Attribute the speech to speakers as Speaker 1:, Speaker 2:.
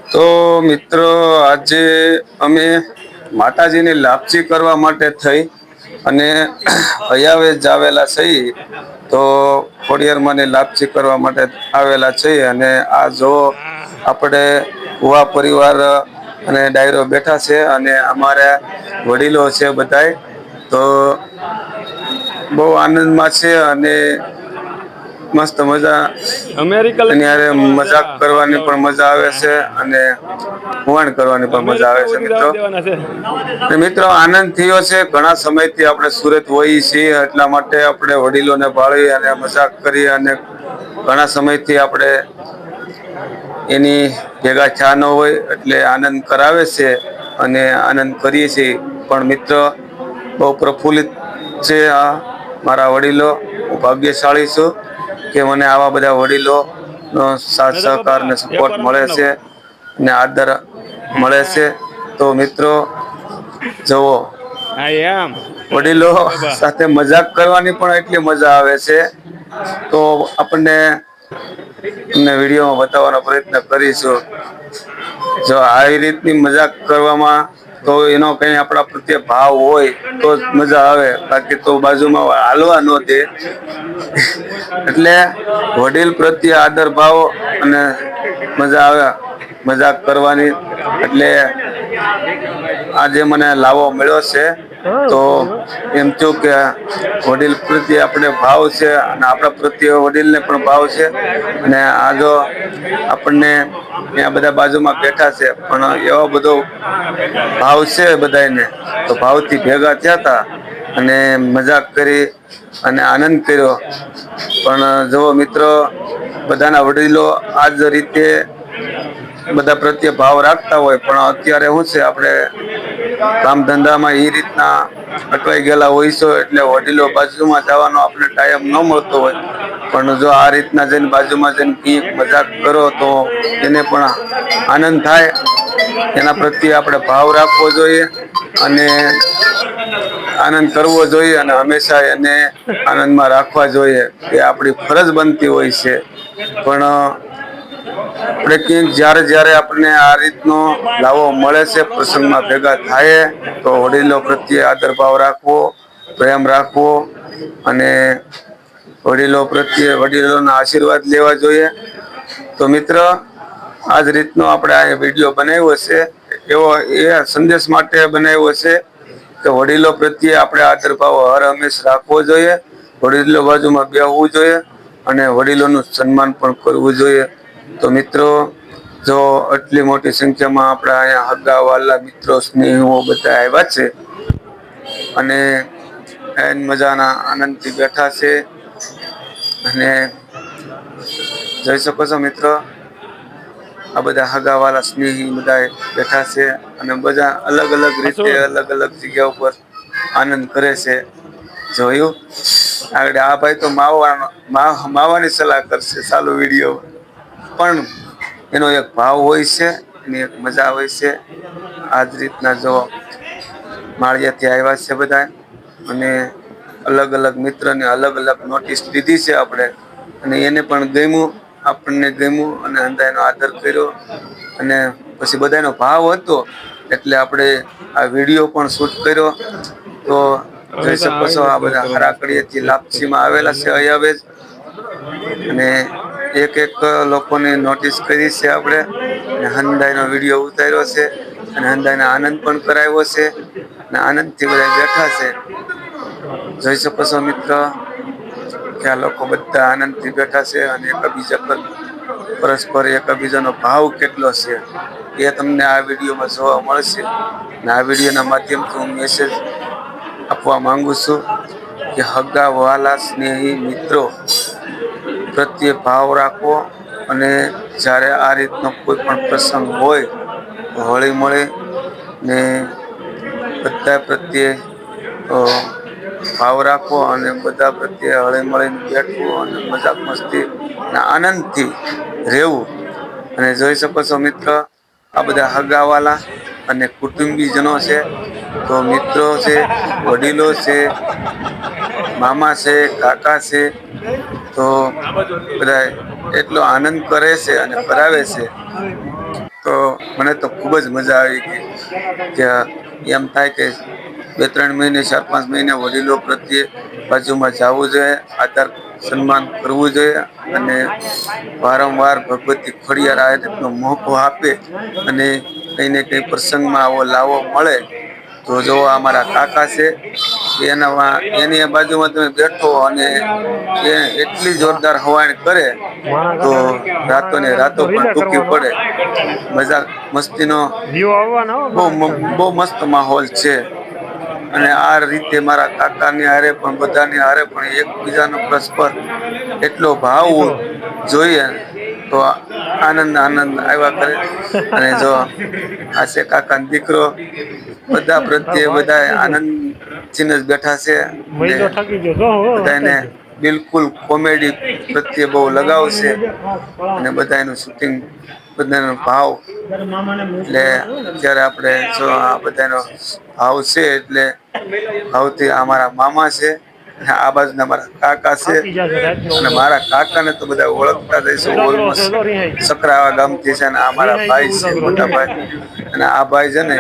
Speaker 1: તો મિત્રો આજે અમે માતાજીની લાપસી કરવા માટે થઈ અને હયાવેજ આવેલા સહી તો ખોડિયારમાંની લાપસી કરવા માટે આવેલા છે અને આ જો આપણે કુવા પરિવાર અને ડાયરો બેઠા છે અને અમારા વડીલો છે બધાય તો બહુ આનંદમાં છે અને મસ્ત મજા
Speaker 2: અમેરિકા
Speaker 1: એની
Speaker 2: લઈને
Speaker 1: હારે
Speaker 2: જવાના છે
Speaker 1: મજાક
Speaker 2: આ
Speaker 1: કરવાની પણ
Speaker 2: હગાવાની
Speaker 1: મજા આવે છે અને વણ કરવાની પણ મજા આવે
Speaker 2: અમેરિકા
Speaker 1: છે
Speaker 2: સુધી
Speaker 1: મિત્રો.
Speaker 2: જવા દેવાના છે.
Speaker 1: મિત્રો આનંદ થયો છે ઘણા સમયથી આપણે સુરત હોઈએ છીએ એટલા માટે આપણે વડીલોને ભાળી અને મજાક કરી અને ઘણા સમયથી આપણે એની ભેગા ચા ન હોય એટલે આનંદ કરાવે છે અને આનંદ કરીએ છીએ પણ મિત્ર બહુ પ્રફુલ્લિત છે આ મારા વડીલો હું ભાગ્યશાળી છું કે મને આવા બધા વડીલો નો સાથ
Speaker 2: નતા
Speaker 1: સહકાર
Speaker 2: બાબા
Speaker 1: ને
Speaker 2: એક
Speaker 1: સપોર્ટ
Speaker 2: વાર
Speaker 1: મળે
Speaker 2: માર
Speaker 1: છે
Speaker 2: નાખો.
Speaker 1: અને આદર મળે છે તો મિત્રો જુઓ
Speaker 2: હા એમ
Speaker 1: વડીલો
Speaker 2: બાબા
Speaker 1: સાથે મજાક કરવાની પણ એટલી મજા આવે છે તો આપણને તમને વિડીયોમાં બતાવવાનો પ્રયત્ન કરીશું જો આવી રીતની મજાક કરવામાં તો એનો કઈ આપણા પ્રત્યે ભાવ હોય તો જ મજા આવે બાકી તો બાજુમાં હાલવા નો દે એટલે વડીલ પ્રત્યે આદર ભાવ અને મજા આવે મજાક કરવાની એટલે આજે મને લાવો મળ્યો છે તો એમ થયું કે વડીલ પ્રત્યે આપણે ભાવ છે અને આપણા પ્રત્યે વડીલ ને પણ ભાવ છે અને આ જો આપણને ત્યાં બધા બાજુમાં બેઠા છે પણ એવો બધો ભાવ છે બધાને તો ભાવથી ભેગા થયા તા અને મજાક કરી અને આનંદ કર્યો પણ જો મિત્રો બધાના વડીલો આજ રીતે બધા પ્રત્યે ભાવ રાખતા હોય પણ અત્યારે શું છે આપણે કામ ધંધામાં એ રીતના અટવાઈ ગયેલા હોયસો એટલે વડીલો બાજુમાં જવાનો આપણે ટાઈમ ન મળતો હોય પણ જો આ રીતના જઈને બાજુમાં જઈને કઈક મજાક કરો તો એને પણ આનંદ થાય એના પ્રત્યે આપણે ભાવ રાખવો જોઈએ અને આનંદ કરવો જોઈએ અને હંમેશા એને આનંદમાં રાખવા જોઈએ એ આપણી ફરજ બનતી હોય છે પણ આપણે કક જયારે જયારે આપને આ રીતનો લાવો મળે છે પ્રસંગમાં ભેગા થાય તો વડીલો પ્રત્યે આદર ભાવ રાખવો પ્રેમ રાખવો અને વડીલો પ્રત્યે વડીલોના આશીર્વાદ લેવા જોઈએ તો મિત્ર આજ રીતનો આપણે આ વિડીયો બનાવ્યો છે એવો એ સંદેશ માટે બનાવ્યો છે કે વડીલો પ્રત્યે આપણે આદર ભાવ હર હંમેશ રાખવો જોઈએ વડીલો બાજુમાં બેસવું જોઈએ અને વડીલોનું સન્માન પણ કરવું જોઈએ તો મિત્રો જો આટલી મોટી સંખ્યામાં આપણા અહીંયા હગા વાલા મિત્રો સ્નેહીઓ બધા આવ્યા છે અને એન મજાના આનંદથી બેઠા છે અને જોઈ શકો છો મિત્રો આ બધા હગા વાળા સ્નેહી બધા બેઠા છે અને બધા અલગ અલગ રીતે
Speaker 2: અસુર
Speaker 1: અલગ અલગ જગ્યા ઉપર આનંદ કરે છે જોયું આગળ આ ભાઈ તો માવાની સલાહ કરશે ચાલુ વિડીયો પણ એનો એક ભાવ હોય છે એની એક મજા હોય છે આજ રીતના જો માળિયાથી આવ્યા છે બધા અને અલગ અલગ મિત્રને અલગ અલગ નોટિસ લીધી છે આપણે અને એને પણ ગમ્યું આપણને ગમ્યું અને અંદા એનો આદર કર્યો અને પછી બધાનો ભાવ હતો એટલે આપણે આ વિડીયો પણ શૂટ કર્યો તો
Speaker 2: હવે
Speaker 1: જોઈ
Speaker 2: તો
Speaker 1: શકો
Speaker 2: આવી
Speaker 1: છો આ
Speaker 2: નથી
Speaker 1: બધા
Speaker 2: કરો
Speaker 1: હરાકડીએથી લાપસીમાં આવેલા છે અયાવેજ અને એક એક લોકોની નોટિસ કરી છે આપણે અને હંદાઈ નો વિડીયો ઉતાર્યો છે અને હંદાઈને આનંદ પણ કરાવ્યો છે અને આનંદ થી બધા બેઠા છે જોઈ શકો છો મિત્ર કે આ લોકો બધા આનંદથી બેઠા છે અને એકબીજા પર પરસ્પર એકબીજાનો ભાવ કેટલો છે એ તમને આ વિડીયોમાં જોવા મળશે અને આ વિડીયો ના માધ્યમથી હું મેસેજ આપવા માંગુ છું કે હગા વાલા સ્નેહી મિત્રો પ્રત્યે ભાવ રાખવો અને જ્યારે આ રીતનો કોઈ પણ પ્રસંગ હોય તો હળી મળે ને બધા પ્રત્યે ભાવ રાખવો અને બધા પ્રત્યે હળી મળીને બેઠવું અને મજાક મસ્તી અને આનંદથી રહેવું અને જોઈ શકો છો મિત્ર આ બધા હગાવાલા અને કુટુંબીજનો છે તો મિત્રો છે વડીલો છે મામા છે કાકા છે તો બધા એટલો આનંદ કરે છે અને કરાવે છે. તો મને તો ખૂબ જ મજા આવી ગઈ કે એમ થાય કે 2-3 મહિને 4-5 મહિને વડીલો પ્રત્યે બાજુમાં જવું જોઈએ, આદર સન્માન કરવું જોઈએ અને વારંવાર ભગવતી ખોડિયાર આ રીતનો મોકો આપે અને કઈ ને કઈ પ્રસંગમાં આવો લાવો મળે તો જો અમારા કાકા છે એની બાજુમાં તમે બેઠો અને એ એટલી જોરદાર હવાણ કરે તો રાતો ને રાતો પણ ટૂંકી પડે. મજાક મસ્તીનો બહુ મસ્ત માહોલ છે. અને આ રીતે મારા કાકાની હારે પણ બધાની હારે પણ એકબીજાનો પરસ્પર એટલો ભાવ જોઈએ તો આનંદ આવ્યા કરે. અને જો આશે કાકા દીકરો બધા પ્રત્યે બધા આનંદ ચીન જ બેઠા છે. બધાને બિલકુલ કોમેડી પ્રત્યે બહુ લગાવ છે અને બધા એનું શૂટિંગ બધાનો ભાવ એટલે અત્યારે આપણે જો આ બધાનો ભાવ છે એટલે ભાવથી અમારા મામા છે અને આ બાજુના અમારા કાકા છે અને મારા કાકાને તો બધા ઓળખતા જ હશો ઓલમોસ્ટ સકરાવા ગામથી છે અને આ મારા ભાઈ છે મોટા ભાઈ અને આ ભાઈ છે ને